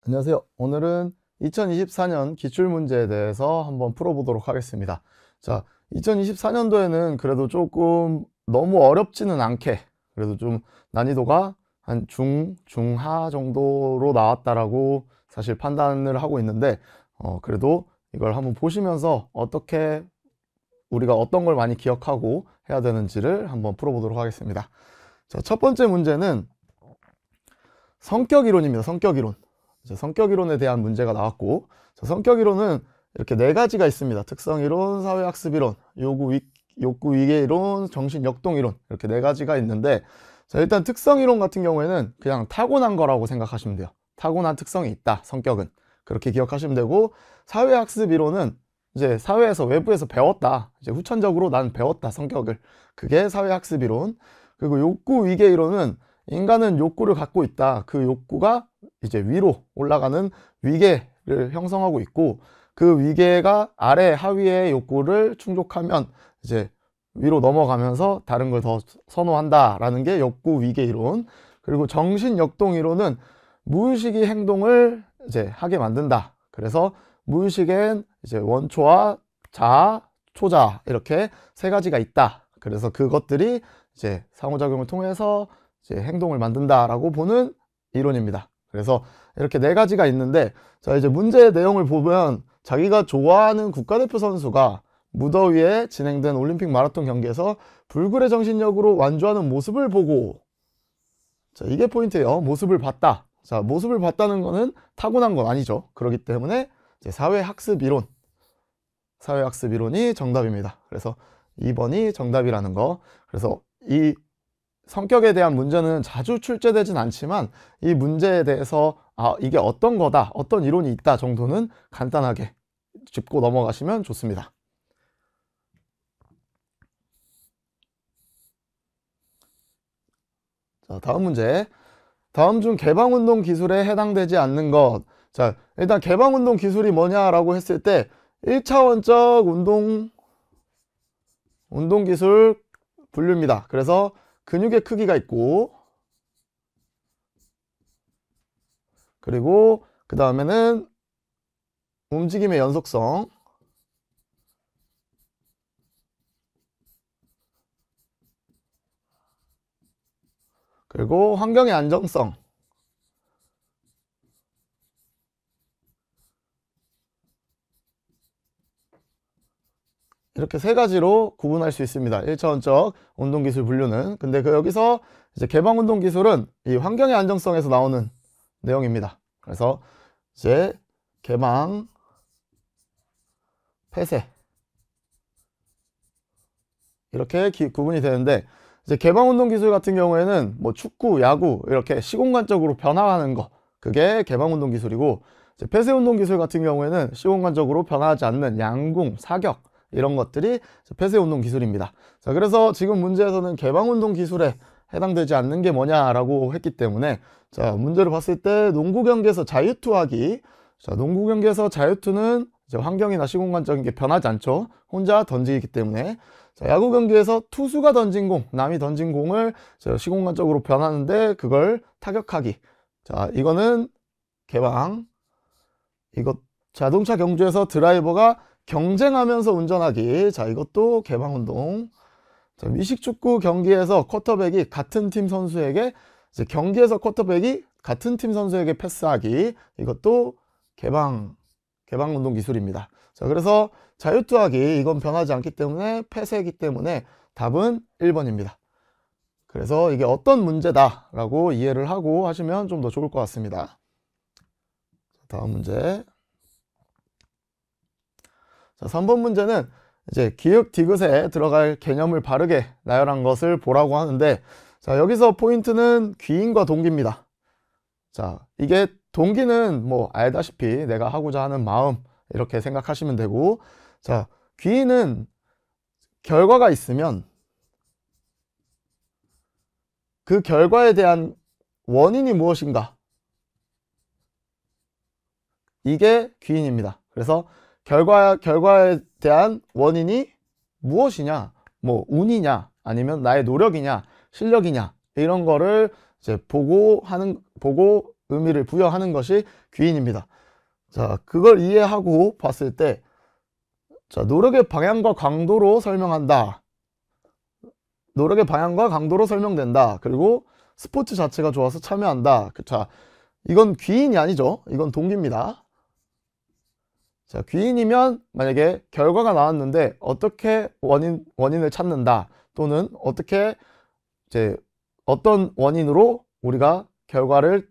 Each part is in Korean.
안녕하세요. 오늘은 2024년 기출문제에 대해서 한번 풀어보도록 하겠습니다. 자, 2024년도에는 그래도 조금 너무 어렵지는 않게, 그래도 좀 난이도가 한 중하 정도로 나왔다라고 사실 판단을 하고 있는데, 그래도 이걸 한번 보시면서 어떻게 우리가 어떤 걸 많이 기억하고 해야 되는지를 한번 풀어보도록 하겠습니다. 자, 첫 번째 문제는 성격 이론입니다. 성격 이론. 성격 이론에 대한 문제가 나왔고, 성격 이론은 이렇게 네 가지가 있습니다. 특성 이론, 사회학습 이론, 욕구 위계 이론, 정신 역동 이론, 이렇게 네 가지가 있는데, 자, 일단 특성 이론 같은 경우에는 그냥 타고난 거라고 생각하시면 돼요. 타고난 특성이 있다, 성격은. 그렇게 기억하시면 되고, 사회학습 이론은 이제 사회에서 외부에서 배웠다. 이제 후천적으로 난 배웠다, 성격을. 그게 사회학습 이론. 그리고 욕구 위계 이론은 인간은 욕구를 갖고 있다. 그 욕구가 이제 위로 올라가는 위계를 형성하고 있고, 그 위계가 아래 하위의 욕구를 충족하면 이제 위로 넘어가면서 다른 걸 더 선호한다라는 게 욕구 위계 이론. 그리고 정신 역동 이론은 무의식이 행동을 이제 하게 만든다. 그래서 무의식엔 이제 원초와 자아, 초자아 이렇게 세 가지가 있다. 그래서 그것들이 이제 상호작용을 통해서 이제 행동을 만든다라고 보는 이론입니다. 그래서 이렇게 네 가지가 있는데, 자, 이제 문제의 내용을 보면 자기가 좋아하는 국가대표 선수가 무더위에 진행된 올림픽 마라톤 경기에서 불굴의 정신력으로 완주하는 모습을 보고, 자, 이게 포인트예요. 모습을 봤다. 자, 모습을 봤다는 거는 타고난 건 아니죠. 그렇기 때문에 이제 사회학습 이론이 정답입니다. 그래서 2번이 정답이라는 거. 그래서 이 성격에 대한 문제는 자주 출제되진 않지만 이 문제에 대해서 이게 어떤 거다, 어떤 이론이 있다 정도는 간단하게 짚고 넘어가시면 좋습니다. 자, 다음 문제. 다음 중 개방운동 기술에 해당되지 않는 것. 자, 일단 개방운동 기술이 뭐냐라고 했을 때 1차원적 운동 기술 분류입니다. 그래서 근육의 크기가 있고, 그리고 그 다음에는 움직임의 연속성, 그리고 환경의 안정성, 이렇게 세 가지로 구분할 수 있습니다. 1차원적 운동기술 분류는. 근데 여기서 이제 개방운동 기술은 이 환경의 안정성에서 나오는 내용입니다. 그래서 이제 개방, 폐쇄 이렇게 구분이 되는데, 이제 개방운동 기술 같은 경우에는 뭐 축구, 야구 이렇게 시공간적으로 변화하는 거, 그게 개방운동 기술이고, 이제 폐쇄운동 기술 같은 경우에는 시공간적으로 변화하지 않는 양궁, 사격 이런 것들이 폐쇄운동 기술입니다. 자, 그래서 지금 문제에서는 개방운동 기술에 해당되지 않는 게 뭐냐라고 했기 때문에, 자, 문제를 봤을 때 농구 경기에서 자유투하기. 자, 농구 경기에서 자유투는 이제 환경이나 시공간적인 게 변하지 않죠. 혼자 던지기 때문에. 자, 야구 경기에서 투수가 던진 공, 남이 던진 공을 시공간적으로 변하는데 그걸 타격하기. 자, 이거는 개방. 이것 자동차 경주에서 드라이버가 경쟁하면서 운전하기. 자, 이것도 개방운동. 자, 미식축구 경기에서 쿼터백이 같은 팀 선수에게 이제 경기에서 쿼터백이 같은 팀 선수에게 패스하기. 이것도 개방운동 기술입니다. 자, 그래서 자유투하기 이건 변하지 않기 때문에 폐쇄이기 때문에 답은 1번입니다. 그래서 이게 어떤 문제다라고 이해를 하고 하시면 좀 더 좋을 것 같습니다. 다음 문제. 자, 3번 문제는 이제 기역 디귿에 들어갈 개념을 바르게 나열한 것을 보라고 하는데, 자, 여기서 포인트는 귀인과 동기입니다. 자, 이게 동기는 뭐 알다시피 내가 하고자 하는 마음 이렇게 생각하시면 되고, 자, 귀인은 결과가 있으면 그 결과에 대한 원인이 무엇인가, 이게 귀인입니다. 그래서 결과에 대한 원인이 무엇이냐, 뭐 운이냐, 아니면 나의 노력이냐, 실력이냐, 이런 거를 이제 보고 의미를 부여하는 것이 귀인입니다. 자, 그걸 이해하고 봤을 때, 자, 노력의 방향과 강도로 설명한다. 노력의 방향과 강도로 설명된다. 그리고 스포츠 자체가 좋아서 참여한다. 자, 이건 귀인이 아니죠. 이건 동기입니다. 자, 귀인이면 만약에 결과가 나왔는데 어떻게 원인을 찾는다. 또는 어떻게 이제 어떤 원인으로 우리가 결과를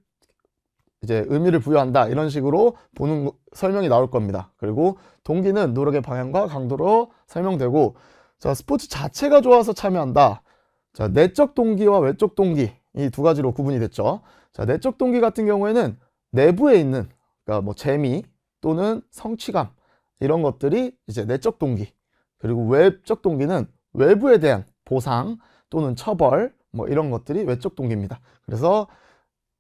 이제 의미를 부여한다. 이런 식으로 보는 설명이 나올 겁니다. 그리고 동기는 노력의 방향과 강도로 설명되고, 자, 스포츠 자체가 좋아서 참여한다. 자, 내적 동기와 외적 동기 이 두 가지로 구분이 됐죠. 자, 내적 동기 같은 경우에는 내부에 있는, 그러니까 뭐 재미 또는 성취감 이런 것들이 이제 내적 동기. 그리고 외적 동기는 외부에 대한 보상 또는 처벌 뭐 이런 것들이 외적 동기입니다. 그래서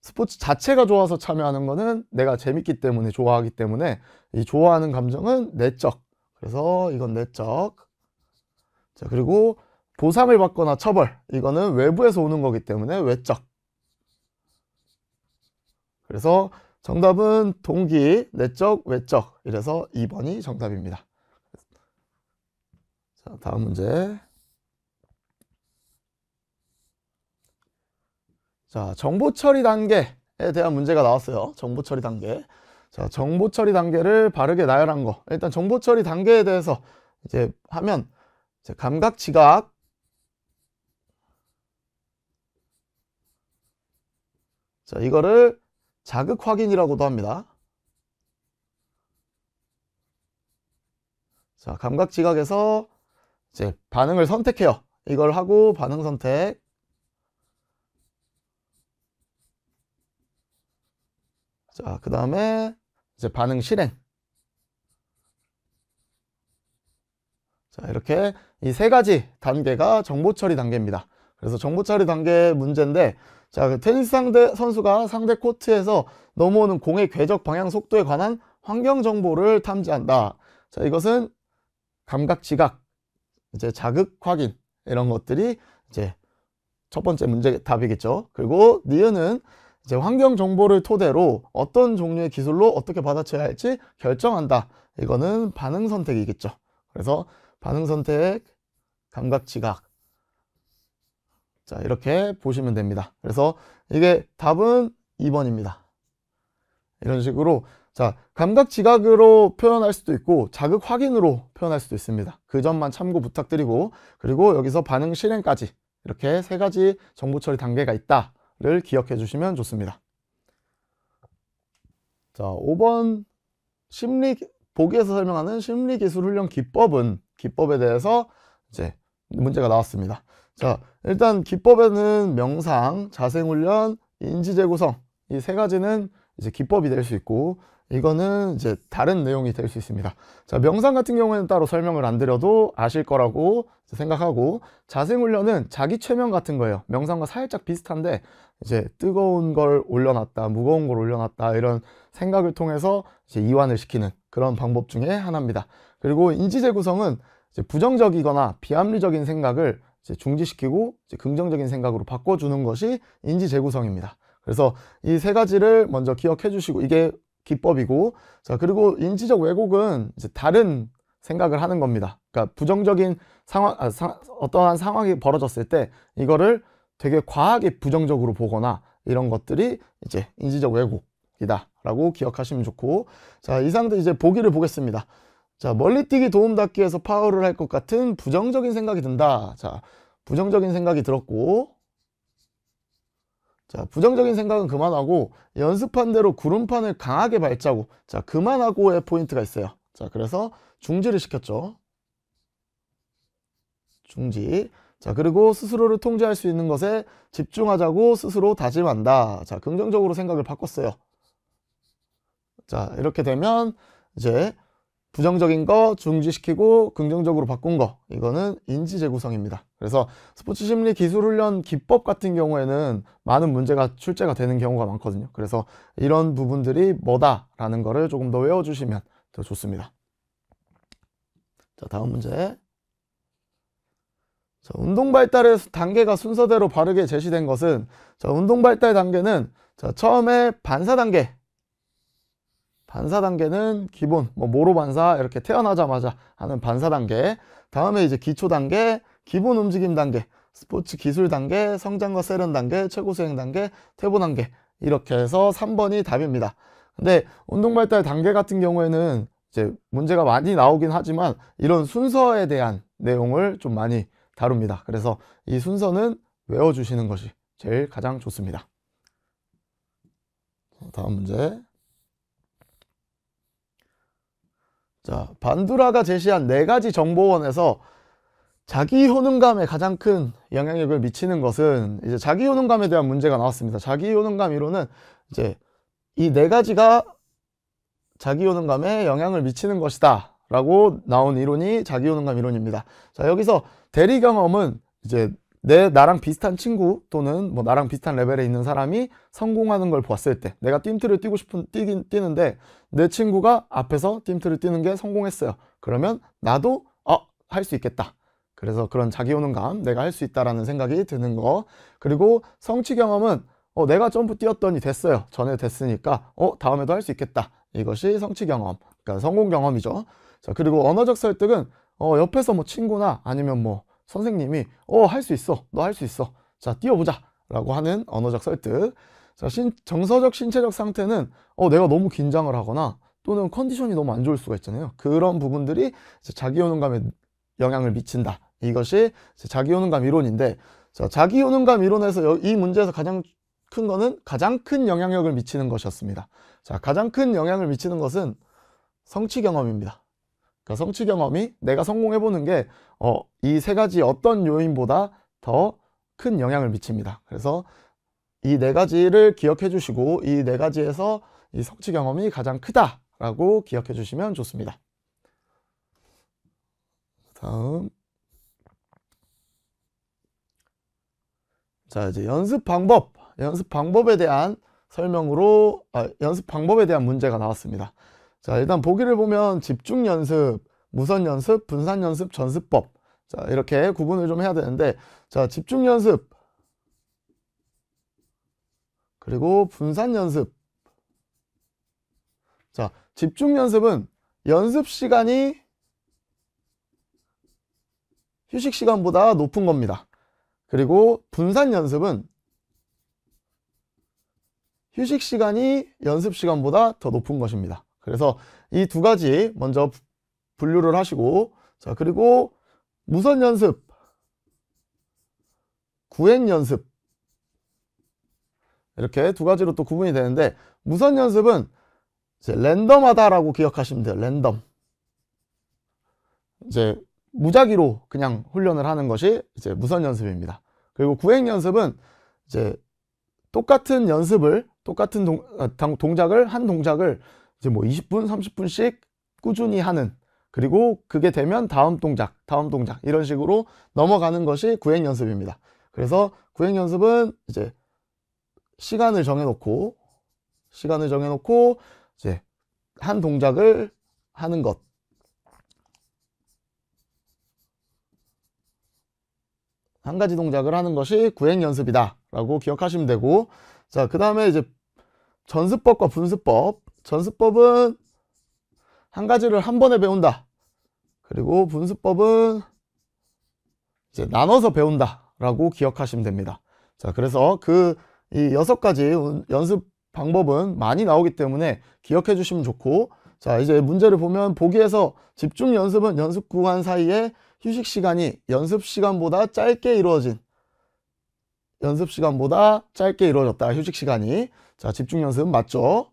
스포츠 자체가 좋아서 참여하는 거는 내가 재밌기 때문에 좋아하기 때문에 이 좋아하는 감정은 내적. 그래서 이건 내적. 자, 그리고 보상을 받거나 처벌 이거는 외부에서 오는 거기 때문에 외적. 그래서 정답은 동기, 내적, 외적. 이래서 2번이 정답입니다. 자, 다음 문제. 자, 정보 처리 단계에 대한 문제가 나왔어요. 정보 처리 단계. 자, 정보 처리 단계를 바르게 나열한 거. 일단 정보 처리 단계에 대해서 이제 하면 이제 감각, 지각. 자, 이거를 자극 확인이라고도 합니다. 자, 감각, 지각에서 이제 반응을 선택해요. 이걸 하고 반응 선택. 자, 그 다음에 이제 반응 실행. 자, 이렇게 이 세 가지 단계가 정보 처리 단계입니다. 그래서 정보 처리 단계 문제인데, 자, 그 테니스 선수가 상대 코트에서 넘어오는 공의 궤적 방향 속도에 관한 환경 정보를 탐지한다. 자, 이것은 감각, 지각, 이제 자극 확인 이런 것들이 이제 첫 번째 문제 답이겠죠. 그리고 니은은 이제 환경 정보를 토대로 어떤 종류의 기술로 어떻게 받아쳐야 할지 결정한다. 이거는 반응 선택이겠죠. 그래서 반응 선택, 감각, 지각. 자, 이렇게 보시면 됩니다. 그래서 이게 답은 2번입니다. 이런 식으로, 자, 감각, 지각으로 표현할 수도 있고 자극 확인으로 표현할 수도 있습니다. 그 점만 참고 부탁드리고, 그리고 여기서 반응 실행까지 이렇게 세 가지 정보 처리 단계가 있다를 기억해 주시면 좋습니다. 자, 5번 보기에서 설명하는 심리기술훈련 기법에 대해서 이제 문제가 나왔습니다. 자, 일단 기법에는 명상, 자생훈련, 인지재구성 이 세 가지는 이제 기법이 될 수 있고, 이거는 이제 다른 내용이 될 수 있습니다. 자, 명상 같은 경우에는 따로 설명을 안 드려도 아실 거라고 생각하고, 자생훈련은 자기 최면 같은 거예요. 명상과 살짝 비슷한데 이제 뜨거운 걸 올려놨다, 무거운 걸 올려놨다 이런 생각을 통해서 이제 이완을 시키는 그런 방법 중에 하나입니다. 그리고 인지재구성은 이제 부정적이거나 비합리적인 생각을 이제 중지시키고 이제 긍정적인 생각으로 바꿔주는 것이 인지재구성입니다. 그래서 이 세 가지를 먼저 기억해 주시고, 이게 기법이고, 자, 그리고 인지적 왜곡은 이제 다른 생각을 하는 겁니다. 그러니까 부정적인 상황, 어떠한 상황이 벌어졌을 때 이거를 되게 과하게 부정적으로 보거나 이런 것들이 이제 인지적 왜곡이다 라고 기억하시면 좋고, 자, 이 상태 이제 보기를 보겠습니다. 자, 멀리뛰기 도움 닫기에서 파울을 할 것 같은 부정적인 생각이 든다. 자, 부정적인 생각이 들었고, 자, 부정적인 생각은 그만하고 연습한 대로 구름판을 강하게 밟자고. 자, 그만하고의 포인트가 있어요. 자, 그래서 중지를 시켰죠. 중지. 자, 그리고 스스로를 통제할 수 있는 것에 집중하자고 스스로 다짐한다. 자, 긍정적으로 생각을 바꿨어요. 자, 이렇게 되면 이제 부정적인 거 중지시키고 긍정적으로 바꾼 거, 이거는 인지재구성입니다. 그래서 스포츠 심리 기술 훈련 기법 같은 경우에는 많은 문제가 출제가 되는 경우가 많거든요. 그래서 이런 부분들이 뭐다라는 거를 조금 더 외워주시면 더 좋습니다. 자, 다음 문제. 자, 운동 발달의 단계가 순서대로 바르게 제시된 것은, 자, 운동 발달 단계는 자, 처음에 반사 단계는 기본, 모로 반사, 이렇게 태어나자마자 하는 반사 단계. 다음에 이제 기초 단계, 기본 움직임 단계, 스포츠 기술 단계, 성장과 세련 단계, 최고 수행 단계, 퇴보 단계. 이렇게 해서 3번이 답입니다. 근데 운동 발달 단계 같은 경우에는 이제 문제가 많이 나오긴 하지만 이런 순서에 대한 내용을 좀 많이 다룹니다. 그래서 이 순서는 외워주시는 것이 제일 가장 좋습니다. 다음 문제. 자, 반두라가 제시한 4가지 정보원에서 자기 효능감에 가장 큰 영향력을 미치는 것은, 이제 자기 효능감에 대한 문제가 나왔습니다. 자기 효능감 이론은 이제 이 4가지가 자기 효능감에 영향을 미치는 것이다 라고 나온 이론이 자기 효능감 이론입니다. 자, 여기서 대리 경험은 이제 나랑 비슷한 친구 또는 나랑 비슷한 레벨에 있는 사람이 성공하는 걸 봤을 때, 내가 뜀트를 뛰는데 내 친구가 앞에서 뜀트를 뛰는 게 성공했어요. 그러면 나도 할 수 있겠다. 그래서 그런 자기 효능감, 내가 할 수 있다라는 생각이 드는 거. 그리고 성취 경험은 내가 점프 뛰었더니 됐어요. 전에 됐으니까 다음에도 할 수 있겠다. 이것이 성취 경험, 그러니까 성공 경험이죠. 자, 그리고 언어적 설득은 옆에서 친구나 아니면 선생님이 할 수 있어, 너 할 수 있어, 자 뛰어보자 라고 하는 언어적 설득. 자, 정서적 신체적 상태는 내가 너무 긴장을 하거나 또는 컨디션이 너무 안 좋을 수가 있잖아요. 그런 부분들이 자기 효능감에 영향을 미친다. 이것이 자기 효능감 이론인데, 자, 자기 효능감 이론에서 이 문제에서 가장 큰 거는 가장 큰 영향력을 미치는 것이었습니다. 자, 가장 큰 영향을 미치는 것은 성취 경험입니다. 그러니까 성취 경험이 내가 성공해보는 게 이 3가지 어떤 요인보다 더 큰 영향을 미칩니다. 그래서 이 4가지를 기억해 주시고 이 4가지에서 이 성취 경험이 가장 크다라고 기억해 주시면 좋습니다. 다음. 자, 이제 연습 방법에 대한 설명으로 연습 방법에 대한 문제가 나왔습니다. 자, 일단 보기를 보면 집중 연습, 무선 연습, 분산 연습, 전습법. 자, 이렇게 구분을 좀 해야 되는데, 자, 집중 연습 그리고 분산 연습. 자, 집중 연습은 연습 시간이 휴식 시간보다 높은 겁니다. 그리고 분산 연습은 휴식 시간이 연습 시간보다 더 높은 것입니다. 그래서 이 2가지 먼저 분류를 하시고, 자, 그리고 무선 연습, 구행 연습, 이렇게 2가지로 또 구분이 되는데, 무선 연습은 이제 랜덤하다라고 기억하시면 돼요. 랜덤. 이제 무작위로 그냥 훈련을 하는 것이 이제 무선 연습입니다. 그리고 구행 연습은 이제 똑같은 동작을 한 동작을 이제 20분, 30분씩 꾸준히 하는, 그리고 그게 되면 다음 동작 이런 식으로 넘어가는 것이 구행 연습입니다. 그래서 구행 연습은 이제 시간을 정해놓고 이제 한 동작을 하는 것. 한 가지 동작을 하는 것이 구행 연습이다 라고 기억하시면 되고, 자, 그 다음에 이제 전습법과 분습법. 전습법은 한 가지를 한 번에 배운다. 그리고 분습법은 이제 나눠서 배운다 라고 기억하시면 됩니다. 자, 그래서 이 6가지 연습 방법은 많이 나오기 때문에 기억해 주시면 좋고, 자, 이제 문제를 보면 보기에서 집중 연습은 연습 구간 사이에 휴식 시간이 연습 시간보다 짧게 이루어졌다. 휴식 시간이. 자, 집중 연습 맞죠?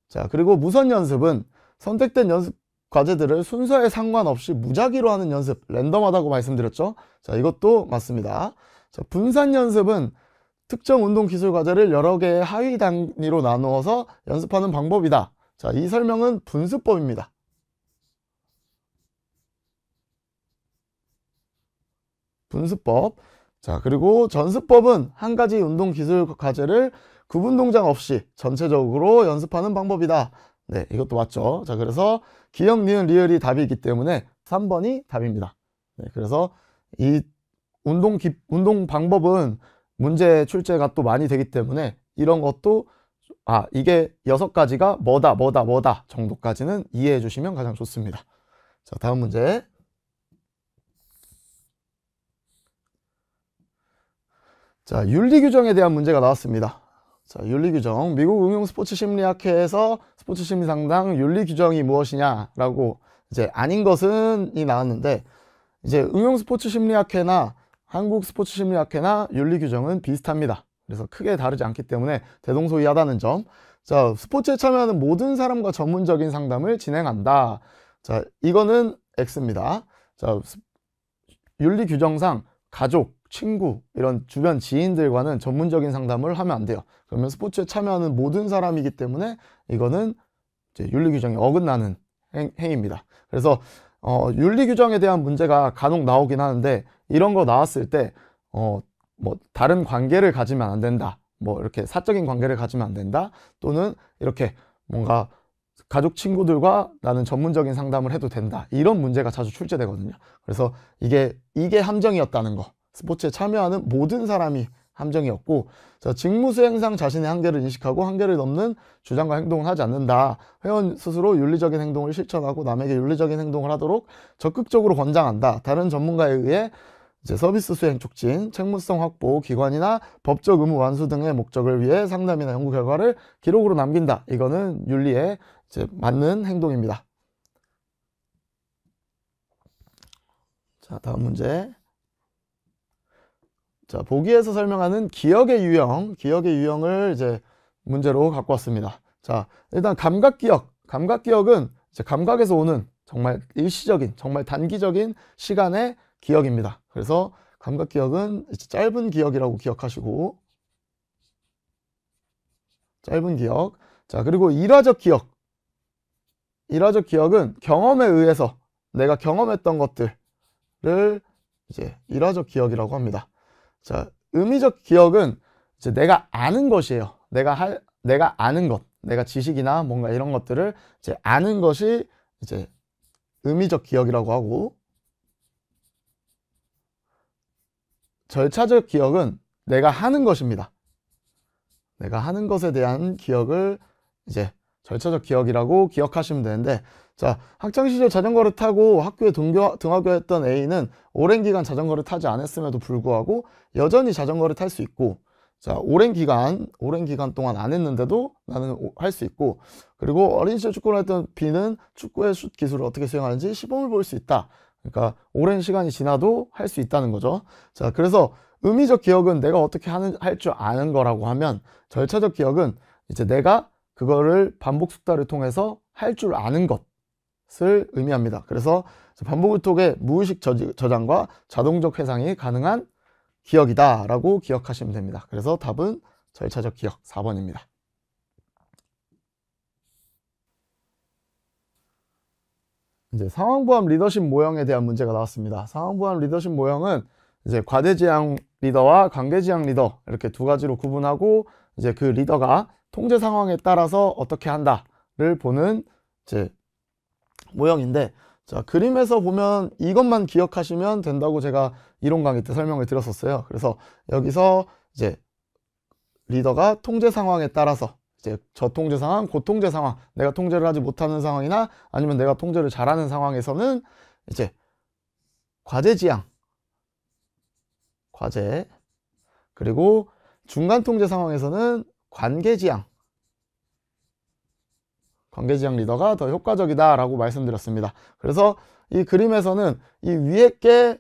자, 그리고 무선 연습은 선택된 연습 과제들을 순서에 상관없이 무작위로 하는 연습, 랜덤하다고 말씀드렸죠? 자, 이것도 맞습니다. 자, 분산 연습은 특정 운동 기술 과제를 여러 개의 하위 단위로 나누어서 연습하는 방법이다. 자, 이 설명은 분습법입니다. 분습법. 자, 그리고 전습법은 한 가지 운동 기술 과제를 구분 동작 없이 전체적으로 연습하는 방법이다. 네, 이것도 맞죠. 자, 그래서 기억, 니은, 리을이 답이기 때문에 3번이 답입니다. 네, 그래서 이 운동 방법은 문제 출제가 또 많이 되기 때문에 이런 것도 이게 6가지가 뭐다 정도까지는 이해해 주시면 가장 좋습니다. 자, 다음 문제. 자, 윤리규정에 대한 문제가 나왔습니다. 자, 윤리규정. 미국 응용 스포츠 심리학회에서 스포츠 심리 상담 윤리규정이 무엇이냐라고 이제 아닌 것은이 나왔는데, 이제 응용 스포츠 심리학회나 한국 스포츠 심리학회나 윤리규정은 비슷합니다. 그래서 크게 다르지 않기 때문에 대동소이하다는 점. 자, 스포츠에 참여하는 모든 사람과 전문적인 상담을 진행한다. 자, 이거는 X입니다. 자, 윤리규정상 가족, 친구, 이런 주변 지인들과는 전문적인 상담을 하면 안 돼요. 그러면 스포츠에 참여하는 모든 사람이기 때문에 이거는 이제 윤리규정이 어긋나는 행위입니다. 그래서 윤리규정에 대한 문제가 간혹 나오긴 하는데, 이런 거 나왔을 때 뭐 다른 관계를 가지면 안 된다, 뭐 이렇게 사적인 관계를 가지면 안 된다, 또는 이렇게 뭔가 가족 친구들과 나는 전문적인 상담을 해도 된다, 이런 문제가 자주 출제되거든요. 그래서 이게 함정이었다는 거. 스포츠에 참여하는 모든 사람이 함정이었고, 자, 직무 수행상 자신의 한계를 인식하고 한계를 넘는 주장과 행동을 하지 않는다. 회원 스스로 윤리적인 행동을 실천하고 남에게 윤리적인 행동을 하도록 적극적으로 권장한다. 다른 전문가에 의해 이제 서비스 수행 촉진, 책무성 확보, 기관이나 법적 의무 완수 등의 목적을 위해 상담이나 연구 결과를 기록으로 남긴다. 이거는 윤리에 이제 맞는 행동입니다. 자, 다음 문제. 자, 보기에서 설명하는 기억의 유형을 이제 문제로 갖고 왔습니다. 자, 일단 감각기억은 이제 감각에서 오는 정말 일시적인, 정말 단기적인 시간의 기억입니다. 그래서 감각기억은 이제 짧은 기억이라고 기억하시고, 짧은 기억. 자, 그리고 일화적 기억은 경험에 의해서 내가 경험했던 것들을 이제 일화적 기억이라고 합니다. 자, 의미적 기억은 이제 내가 아는 것이에요. 내가 아는 것, 내가 지식이나 뭔가 이런 것들을 이제 아는 것이 이제 의미적 기억이라고 하고, 절차적 기억은 내가 하는 것입니다. 내가 하는 것에 대한 기억을 이제 절차적 기억이라고 기억하시면 되는데, 자, 학창시절 자전거를 타고 학교에 등하교했던 A는 오랜 기간 자전거를 타지 않았음에도 불구하고 여전히 자전거를 탈 수 있고, 자, 오랜 기간 동안 안 했는데도 나는 할 수 있고, 그리고 어린 시절 축구를 했던 B는 축구의 슛 기술을 어떻게 수행하는지 시범을 볼 수 있다. 그러니까 오랜 시간이 지나도 할 수 있다는 거죠. 자, 그래서 의미적 기억은 내가 어떻게 할 줄 아는 거라고 하면, 절차적 기억은 이제 내가 그거를 반복 숙달을 통해서 할 줄 아는 것을 의미합니다. 그래서 반복을 통해 무의식 저장과 자동적 회상이 가능한 기억이다 라고 기억하시면 됩니다. 그래서 답은 절차적 기억 4번입니다. 이제 상황부합 리더십 모형에 대한 문제가 나왔습니다. 상황부합 리더십 모형은 이제 과대지향 리더와 관계지향 리더, 이렇게 두 가지로 구분하고, 이제 그 리더가 통제 상황에 따라서 어떻게 한다를 보는 이제 모형인데, 자, 그림에서 보면 이것만 기억하시면 된다고 제가 이론 강의 때 설명을 드렸었어요. 그래서 여기서 이제 리더가 통제 상황에 따라서 이제 저통제 상황, 고통제 상황, 내가 통제를 하지 못하는 상황이나 아니면 내가 통제를 잘하는 상황에서는 이제 과제지향, 과제, 그리고 중간 통제 상황에서는 관계지향 리더가 더 효과적이다 라고 말씀드렸습니다. 그래서 이 그림에서는 이 위에 게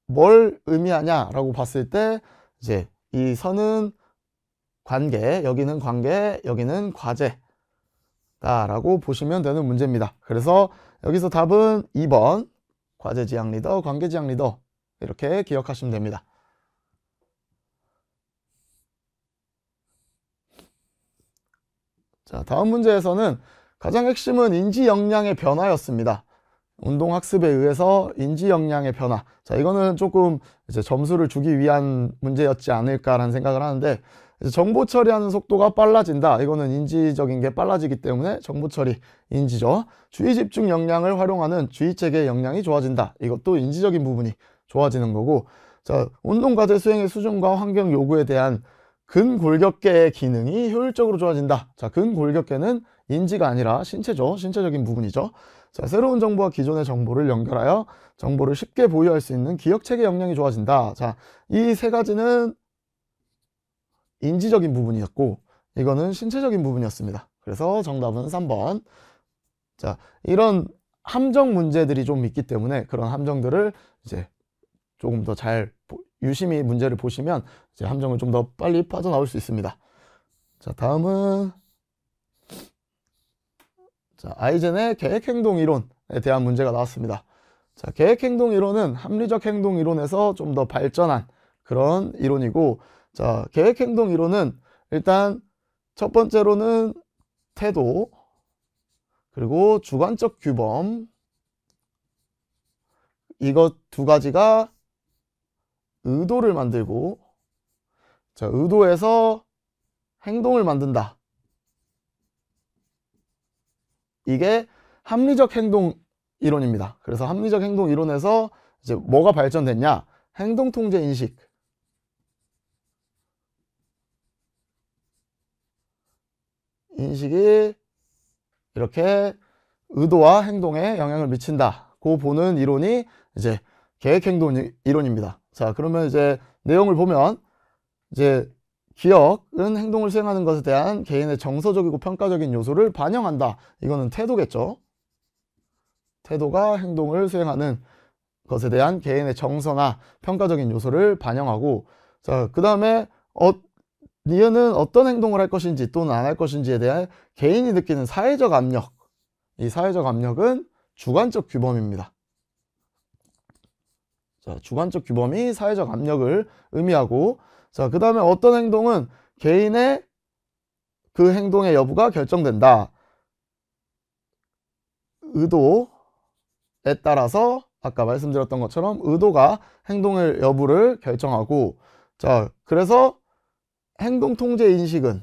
뭘 의미하냐 라고 봤을 때, 이제 이 선은 관계, 여기는 과제다 라고 보시면 되는 문제입니다. 그래서 여기서 답은 2번 과제지향 리더, 관계지향 리더, 이렇게 기억하시면 됩니다. 자, 다음 문제에서는 가장 핵심은 인지 역량의 변화였습니다. 운동 학습에 의해서 인지 역량의 변화. 자, 이거는 조금 이제 점수를 주기 위한 문제였지 않을까라는 생각을 하는데, 이제 정보 처리하는 속도가 빨라진다. 이거는 인지적인 게 빨라지기 때문에 정보 처리, 인지죠. 주의 집중 역량을 활용하는 주의 체계의 역량이 좋아진다. 이것도 인지적인 부분이 좋아지는 거고, 자, 운동 과제 수행의 수준과 환경 요구에 대한 근골격계의 기능이 효율적으로 좋아진다. 자, 근골격계는 인지가 아니라 신체죠. 신체적인 부분이죠. 자, 새로운 정보와 기존의 정보를 연결하여 정보를 쉽게 보유할 수 있는 기억체계 역량이 좋아진다. 자, 이 세 가지는 인지적인 부분이었고 이거는 신체적인 부분이었습니다. 그래서 정답은 3번. 자, 이런 함정 문제들이 좀 있기 때문에 그런 함정들을 이제 조금 더 잘 유심히 문제를 보시면 이제 함정을 좀 더 빨리 빠져나올 수 있습니다. 자, 다음은 자, 아이젠의 계획행동 이론에 대한 문제가 나왔습니다. 자, 계획행동 이론은 합리적 행동 이론에서 좀 더 발전한 그런 이론이고, 자, 계획행동 이론은 일단 첫 번째로는 태도, 그리고 주관적 규범, 이것 두 가지가 의도를 만들고, 자, 의도에서 행동을 만든다. 이게 합리적 행동 이론입니다. 그래서 합리적 행동 이론에서 이제 뭐가 발전됐냐? 행동 통제 인식. 인식이 이렇게 의도와 행동에 영향을 미친다고 보는 이론이 이제 계획행동 이론입니다. 자, 그러면 이제 내용을 보면 이제 기억은 행동을 수행하는 것에 대한 개인의 정서적이고 평가적인 요소를 반영한다. 이거는 태도겠죠. 태도가 행동을 수행하는 것에 대한 개인의 정서나 평가적인 요소를 반영하고, 자, 그 다음에 니은은 어떤 행동을 할 것인지 또는 안 할 것인지에 대해 개인이 느끼는 사회적 압력. 이 사회적 압력은 주관적 규범입니다. 자, 주관적 규범이 사회적 압력을 의미하고, 자, 그 다음에 어떤 행동은 개인의 그 행동의 여부가 결정된다. 의도에 따라서 아까 말씀드렸던 것처럼 의도가 행동의 여부를 결정하고, 자, 그래서 행동 통제 인식은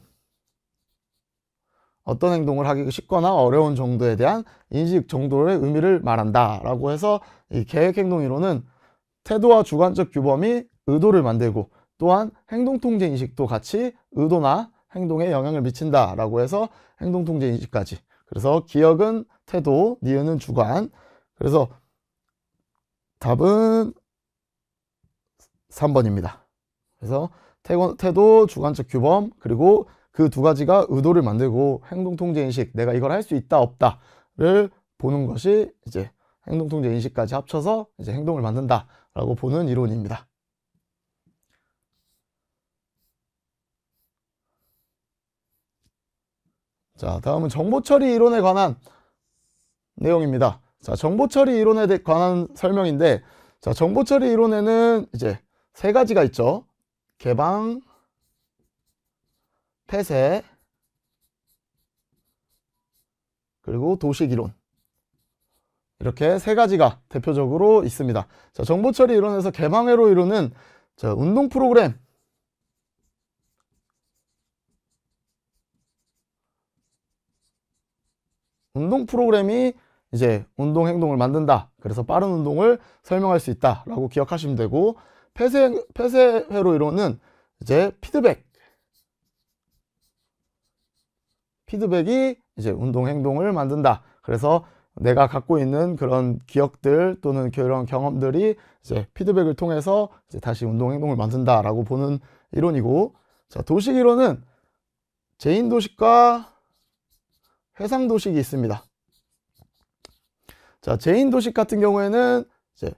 어떤 행동을 하기 쉽거나 어려운 정도에 대한 인식 정도의 의미를 말한다 라고 해서 이 계획행동 이론은 태도와 주관적 규범이 의도를 만들고 또한 행동 통제 인식도 같이 의도나 행동에 영향을 미친다 라고 해서 행동 통제 인식까지. 그래서 기억은 태도, 니은은 주관. 그래서 답은 3번입니다. 그래서 태도, 주관적 규범, 그리고 그 두 가지가 의도를 만들고 행동 통제 인식, 내가 이걸 할 수 있다 없다를 보는 것이 이제 행동 통제 인식까지 합쳐서 이제 행동을 만든다라고 보는 이론입니다. 자, 다음은 정보 처리 이론에 관한 내용입니다. 자, 정보 처리 이론에 관한 설명인데, 자, 정보 처리 이론에는 이제 세 가지가 있죠. 개방, 폐쇄, 그리고 도식 이론. 이렇게 세 가지가 대표적으로 있습니다. 자, 정보 처리 이론에서 개방회로 이론은 자, 운동 프로그램이 이제 운동 행동을 만든다. 그래서 빠른 운동을 설명할 수 있다라고 기억하시면 되고, 폐쇄회로 이론은 이제 피드백이 이제 운동 행동을 만든다. 그래서 내가 갖고 있는 그런 기억들 또는 그런 경험들이 이제 피드백을 통해서 이제 다시 운동 행동을 만든다라고 보는 이론이고, 자, 도식 이론은 제인 도식과 해상 도식이 있습니다. 자, 제인 도식 같은 경우에는 이제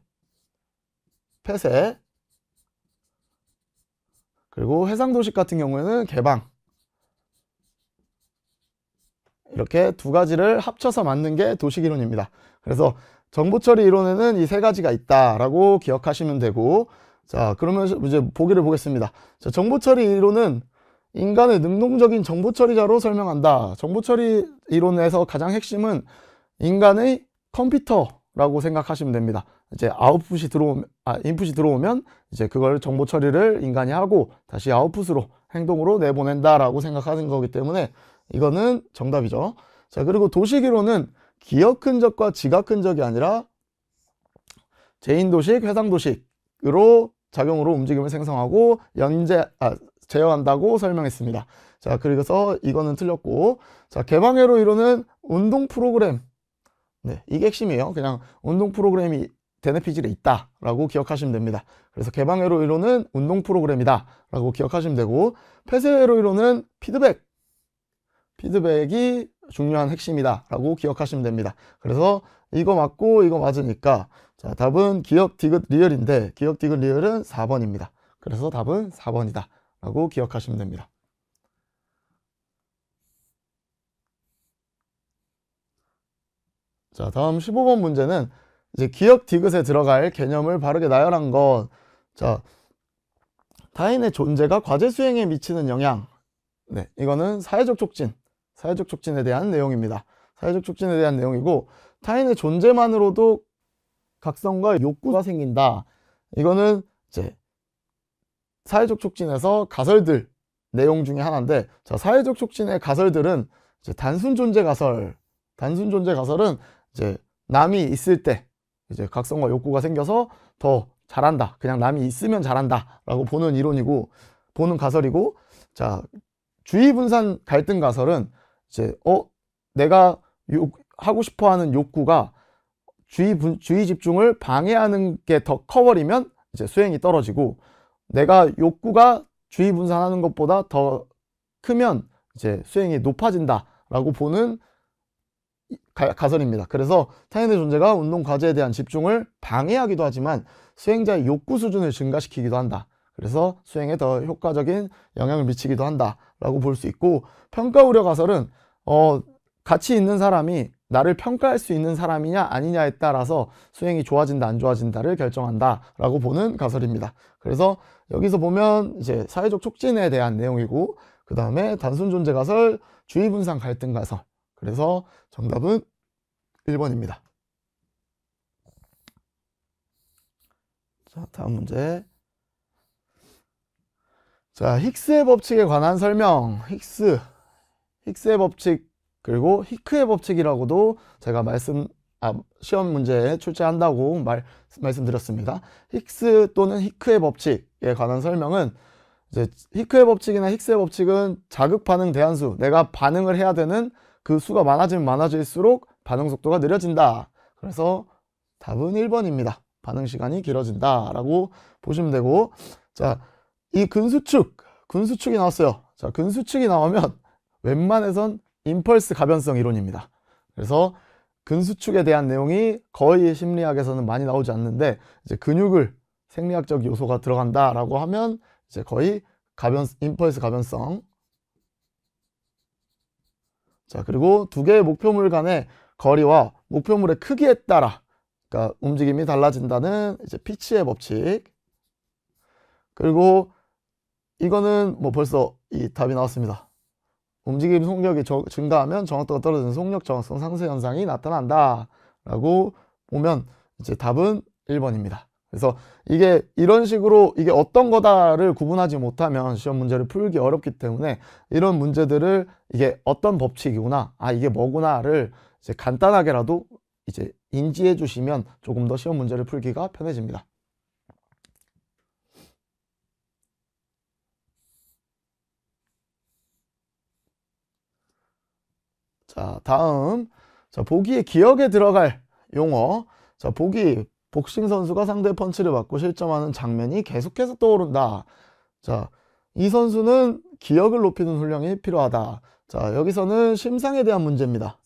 폐쇄, 그리고 해상 도식 같은 경우에는 개방. 이렇게 두 가지를 합쳐서 만든 게 도식 이론입니다. 그래서 정보 처리 이론에는 이 세 가지가 있다라고 기억하시면 되고, 자, 그러면 이제 보기를 보겠습니다. 자, 정보 처리 이론은 인간의 능동적인 정보 처리자로 설명한다. 정보 처리 이론에서 가장 핵심은 인간의 컴퓨터라고 생각하시면 됩니다. 이제 인풋이 들어오면 이제 그걸 정보 처리를 인간이 하고 다시 아웃풋으로 행동으로 내보낸다라고 생각하는 거기 때문에 이거는 정답이죠. 자, 그리고 도식 이론은 기억 흔적과 지각 흔적이 아니라 제인 도식, 해상 도식으로 작용으로 움직임을 생성하고 제어한다고 설명했습니다. 자, 그래서 이거는 틀렸고, 자, 개방회로 이루는 운동 프로그램. 네, 이게 핵심이에요. 그냥 운동 프로그램이 대뇌피질에 있다라고 기억하시면 됩니다. 그래서 개방회로 이루는 운동 프로그램이다라고 기억하시면 되고, 폐쇄회로 이루는 피드백이 중요한 핵심이다라고 기억하시면 됩니다. 그래서 이거 맞고 이거 맞으니까, 자, 답은 기억, 디귿, 리을인데 기억, 디귿, 리을은 4번입니다. 그래서 답은 4번이다 라고 기억하시면 됩니다. 자, 다음 15번 문제는 이제 기억, 디귿에 들어갈 개념을 바르게 나열한 것. 자, 타인의 존재가 과제 수행에 미치는 영향. 네, 이거는 사회적 촉진에 대한 내용입니다. 사회적 촉진에 대한 내용이고, 타인의 존재만으로도 각성과 욕구가 생긴다. 이거는 이제 사회적 촉진에서 가설들 내용 중에 하나인데, 자, 사회적 촉진의 가설들은 이제 단순 존재 가설은 이제 남이 있을 때 이제 각성과 욕구가 생겨서 더 잘한다. 그냥 남이 있으면 잘한다 라고 보는 이론이고, 보는 가설이고, 자, 주의 분산 갈등 가설은 이제 내가 하고 싶어 하는 욕구가 주의 집중을 방해하는 게 더 커버리면 이제 수행이 떨어지고, 내가 욕구가 주의 분산하는 것보다 더 크면 이제 수행이 높아진다라고 보는 가설입니다. 그래서 타인의 존재가 운동 과제에 대한 집중을 방해하기도 하지만 수행자의 욕구 수준을 증가시키기도 한다. 그래서 수행에 더 효과적인 영향을 미치기도 한다라고 볼 수 있고, 평가 우려 가설은 가치 있는 사람이 나를 평가할 수 있는 사람이냐 아니냐에 따라서 수행이 좋아진다 안 좋아진다를 결정한다라고 보는 가설입니다. 그래서 여기서 보면 이제 사회적 촉진에 대한 내용이고, 그 다음에 단순 존재 가설, 주의 분산 갈등 가설. 그래서 정답은 1번입니다. 자, 다음 문제. 자, 힉스의 법칙에 관한 설명. 힉스의 법칙, 그리고 히크의 법칙이라고도 제가 시험 문제에 출제한다고 말씀드렸습니다. 힉스 또는 히크의 법칙에 관한 설명은, 이제 히크의 법칙이나 힉스의 법칙은 자극 반응 대한수, 내가 반응을 해야 되는 그 수가 많아지면 많아질수록 반응 속도가 느려진다. 그래서 답은 1번입니다. 반응 시간이 길어진다 라고 보시면 되고, 자, 이 근수축이 나왔어요. 자, 근수축이 나오면 웬만해선 임펄스 가변성 이론입니다. 그래서 근수축에 대한 내용이 거의 심리학에서는 많이 나오지 않는데, 이제 근육을 생리학적 요소가 들어간다라고 하면 이제 거의 임펄스 가변성. 자, 그리고 두 개의 목표물 간의 거리와 목표물의 크기에 따라, 그러니까 움직임이 달라진다는 이제 피치의 법칙. 그리고 이거는 뭐 벌써 이 답이 나왔습니다. 움직임 속력이 증가하면 정확도가 떨어지는 속력 정확성 상승 현상이 나타난다 라고 보면 이제 답은 1번입니다. 그래서 이게 이런 식으로 이게 어떤 거다를 구분하지 못하면 시험 문제를 풀기 어렵기 때문에, 이런 문제들을 이게 어떤 법칙이구나, 이게 뭐구나를 이제 간단하게라도 이제 인지해 주시면 조금 더 시험 문제를 풀기가 편해집니다. 자, 다음. 자, 보기에 기억에 들어갈 용어. 자, 복싱 선수가 상대 펀치를 맞고 실점하는 장면이 계속해서 떠오른다. 자, 이 선수는 기억을 높이는 훈련이 필요하다. 자, 여기서는 심상에 대한 문제입니다.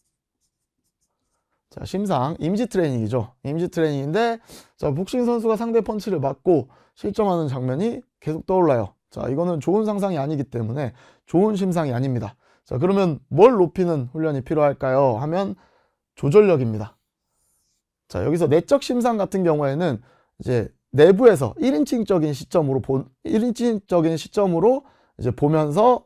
자, 심상, 이미지 트레이닝이죠. 이미지 트레이닝인데, 자, 복싱 선수가 상대 펀치를 맞고 실점하는 장면이 계속 떠올라요. 자, 이거는 좋은 상상이 아니기 때문에 좋은 심상이 아닙니다. 자, 그러면 뭘 높이는 훈련이 필요할까요? 하면 조절력입니다. 자, 여기서 내적 심상 같은 경우에는 이제 내부에서 1인칭적인 시점으로 이제 보면서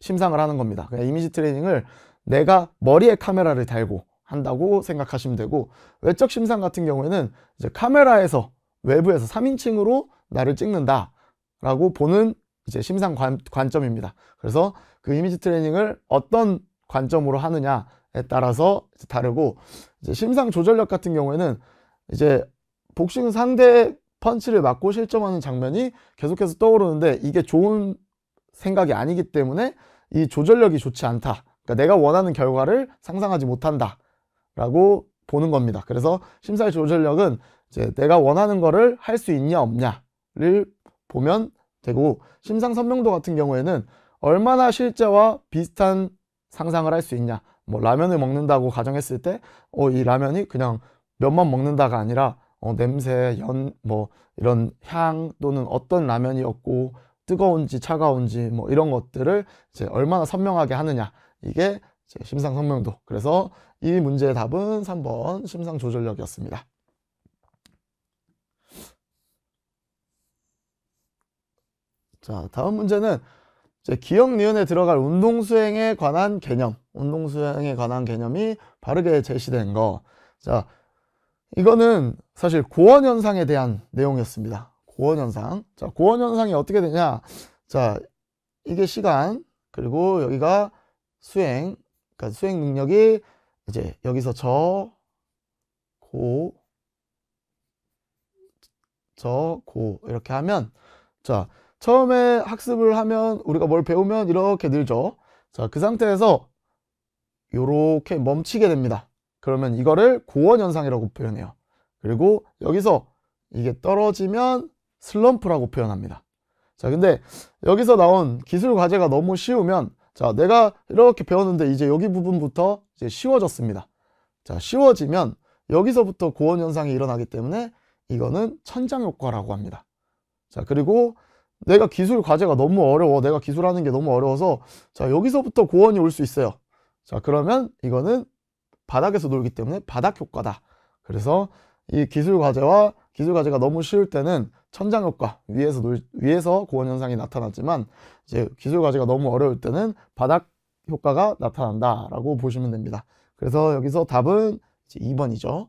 심상을 하는 겁니다. 그냥 이미지 트레이닝을 내가 머리에 카메라를 달고 한다고 생각하시면 되고, 외적 심상 같은 경우에는 이제 카메라에서 외부에서 3인칭으로 나를 찍는다라고 보는 이제 심상 관점입니다. 그래서 그 이미지 트레이닝을 어떤 관점으로 하느냐에 따라서 다르고, 이제 심상 조절력 같은 경우에는 이제 복싱 상대 펀치를 맞고 실점하는 장면이 계속해서 떠오르는데, 이게 좋은 생각이 아니기 때문에 이 조절력이 좋지 않다. 그러니까 내가 원하는 결과를 상상하지 못한다 라고 보는 겁니다. 그래서 심사의 조절력은 이제 내가 원하는 거를 할 수 있냐 없냐를 보면 되고, 심상 선명도 같은 경우에는 얼마나 실제와 비슷한 상상을 할 수 있냐. 뭐 라면을 먹는다고 가정했을 때 이 라면이 그냥 면만 먹는다가 아니라 냄새, 뭐 이런 향 또는 어떤 라면이었고 뜨거운지 차가운지 뭐 이런 것들을 이제 얼마나 선명하게 하느냐. 이게 이제 심상 선명도. 그래서 이 문제의 답은 3번 심상 조절력이었습니다. 자, 다음 문제는 이제 기억 니은에 들어갈 운동수행에 관한 개념, 운동수행에 관한 개념이 바르게 제시된 거. 자, 이거는 사실 고원현상에 대한 내용이었습니다. 고원현상. 자, 고원현상이 어떻게 되냐? 자, 이게 시간, 그리고 여기가 수행, 그러니까 수행 능력이 이제 여기서 고 이렇게 하면, 자, 처음에 학습을 하면 우리가 뭘 배우면 이렇게 늘죠. 자, 그 상태에서 요렇게 멈추게 됩니다. 그러면 이거를 고원현상이라고 표현해요. 그리고 여기서 이게 떨어지면 슬럼프라고 표현합니다. 자, 근데 여기서 나온 기술 과제가 너무 쉬우면, 자, 내가 이렇게 배웠는데 이제 여기 부분부터 이제 쉬워졌습니다. 자, 쉬워지면 여기서부터 고원현상이 일어나기 때문에 이거는 천장효과라고 합니다. 자, 그리고 내가 기술 과제가 너무 어려워. 내가 기술하는 게 너무 어려워서, 자, 여기서부터 고원이 올 수 있어요. 자, 그러면 이거는 바닥에서 놀기 때문에 바닥효과다. 그래서 이 기술 과제가 너무 쉬울 때는 천장효과, 위에서 고원현상이 나타나지만, 이제 기술 과제가 너무 어려울 때는 바닥효과가 나타난다라고 보시면 됩니다. 그래서 여기서 답은 이제 2번이죠.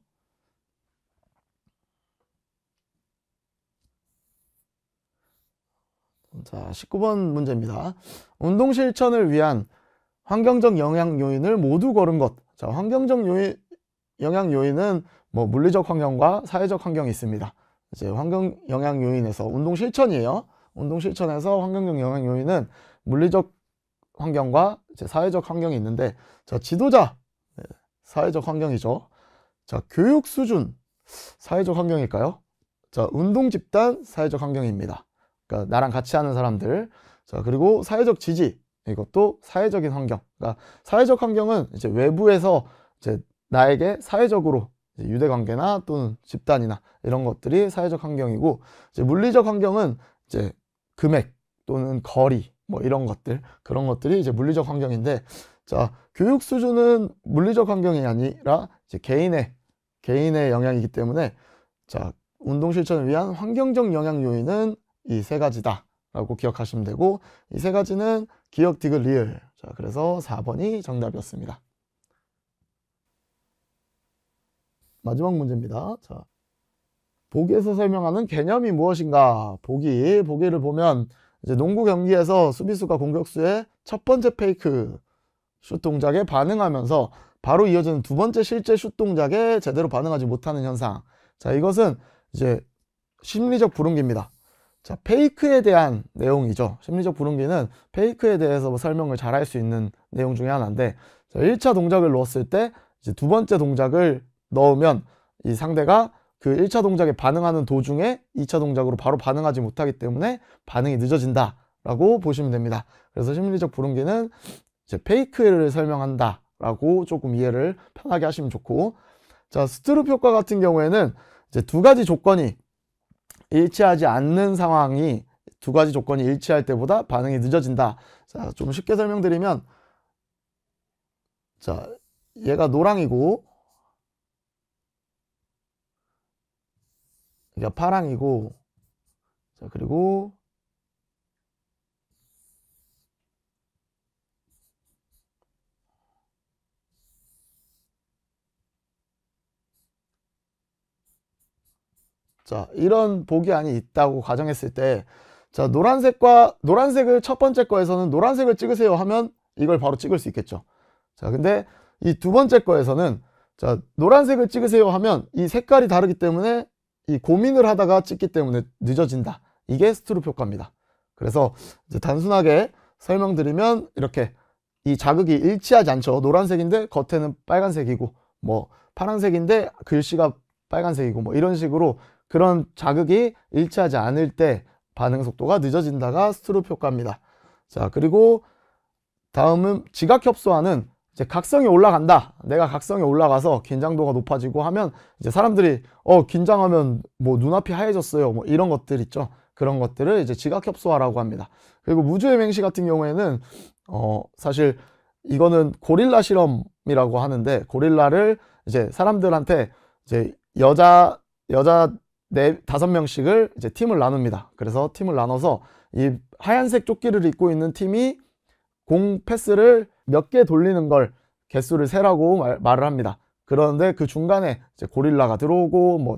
자, 19번 문제입니다. 운동 실천을 위한 환경적 영향 요인을 모두 고른 것. 자, 환경적 영향 요인은 뭐 물리적 환경과 사회적 환경이 있습니다. 이제 환경 영향 요인에서 운동 실천이에요. 운동 실천에서 환경적 영향 요인은 물리적 환경과 이제 사회적 환경이 있는데, 자, 지도자, 사회적 환경이죠. 자, 교육 수준, 사회적 환경일까요? 자, 운동 집단, 사회적 환경입니다. 그러니까 나랑 같이 하는 사람들. 자, 그리고 사회적 지지, 이것도 사회적인 환경. 그러니까 사회적 환경은 이제 외부에서 이제 나에게 사회적으로 이제 유대관계나 또는 집단이나 이런 것들이 사회적 환경이고, 이제 물리적 환경은 이제 금액 또는 거리 뭐 이런 것들, 그런 것들이 이제 물리적 환경인데, 자, 교육 수준은 물리적 환경이 아니라 이제 개인의 영향이기 때문에, 자, 운동 실천을 위한 환경적 영향 요인은 이 세 가지다 라고 기억하시면 되고, 이 세 가지는 기억, 디귿, 리을. 자, 그래서 4번이 정답이었습니다. 마지막 문제입니다. 자, 보기에서 설명하는 개념이 무엇인가? 보기를 보면 이제 농구 경기에서 수비수가 공격수의 첫 번째 페이크 슛 동작에 반응하면서 바로 이어지는 두 번째 실제 슛 동작에 제대로 반응하지 못하는 현상. 자, 이것은 이제 심리적 불응기입니다. 자, 페이크에 대한 내용이죠. 심리적 불응기는 페이크에 대해서 설명을 잘 할 수 있는 내용 중에 하나인데, 자, 1차 동작을 넣었을 때 이제 두 번째 동작을 넣으면 이 상대가 그 1차 동작에 반응하는 도중에 2차 동작으로 바로 반응하지 못하기 때문에 반응이 늦어진다 라고 보시면 됩니다. 그래서 심리적 불응기는 이제 페이크를 설명한다 라고 조금 이해를 편하게 하시면 좋고, 자, 스트룹 효과 같은 경우에는 이제 두 가지 조건이 일치하지 않는 상황이, 두 가지 조건이 일치할 때보다 반응이 늦어진다. 자, 좀 쉽게 설명드리면, 자, 얘가 노랑이고 얘가 파랑이고, 자, 그리고 자, 이런 보기안이 있다고 가정했을 때, 자, 노란색을 첫 번째 거에서는 노란색을 찍으세요 하면 이걸 바로 찍을 수 있겠죠. 자, 근데 이 두 번째 거에서는, 자, 노란색을 찍으세요 하면 이 색깔이 다르기 때문에 이 고민을 하다가 찍기 때문에 늦어진다. 이게 스트룹 효과입니다. 그래서 이제 단순하게 설명드리면 이렇게 이 자극이 일치하지 않죠. 노란색인데 겉에는 빨간색이고 뭐 파란색인데 글씨가 빨간색이고 뭐 이런 식으로 그런 자극이 일치하지 않을 때 반응 속도가 늦어진다가 스트룹 효과입니다. 자, 그리고 다음은 지각협소하는 이제 각성이 올라간다. 내가 각성이 올라가서 긴장도가 높아지고 하면 이제 사람들이 긴장하면 뭐 눈앞이 하얘졌어요. 뭐 이런 것들 있죠. 그런 것들을 이제 지각협소화라고 합니다. 그리고 무주의 맹시 같은 경우에는 사실 이거는 고릴라 실험이라고 하는데 고릴라를 이제 사람들한테 이제 여자 5명씩을 이제 팀을 나눕니다. 그래서 팀을 나눠서 이 하얀색 조끼를 입고 있는 팀이 공 패스를 몇 개 돌리는 걸 개수를 세라고 말을 합니다. 그런데 그 중간에 이제 고릴라가 들어오고 뭐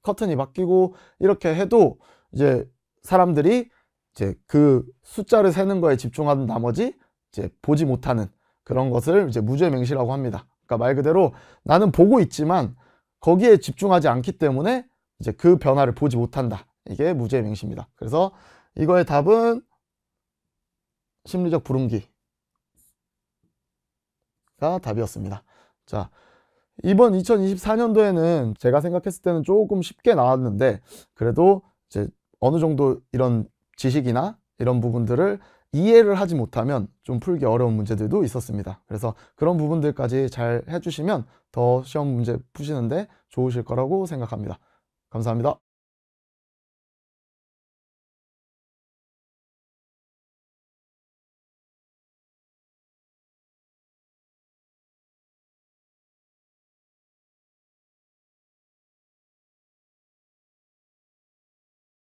커튼이 바뀌고 이렇게 해도 이제 사람들이 이제 그 숫자를 세는 거에 집중하는 나머지 이제 보지 못하는 그런 것을 이제 무주의 맹시라고 합니다. 그러니까 말 그대로 나는 보고 있지만 거기에 집중하지 않기 때문에 이제 그 변화를 보지 못한다. 이게 무주의 맹시입니다. 그래서 이거의 답은 심리적 불응기가 답이었습니다. 자, 이번 2024년도에는 제가 생각했을 때는 조금 쉽게 나왔는데 그래도 이제 어느 정도 이런 지식이나 이런 부분들을 이해를 하지 못하면 좀 풀기 어려운 문제들도 있었습니다. 그래서 그런 부분들까지 잘 해주시면 더 시험 문제 푸시는데 좋으실 거라고 생각합니다. 감사합니다.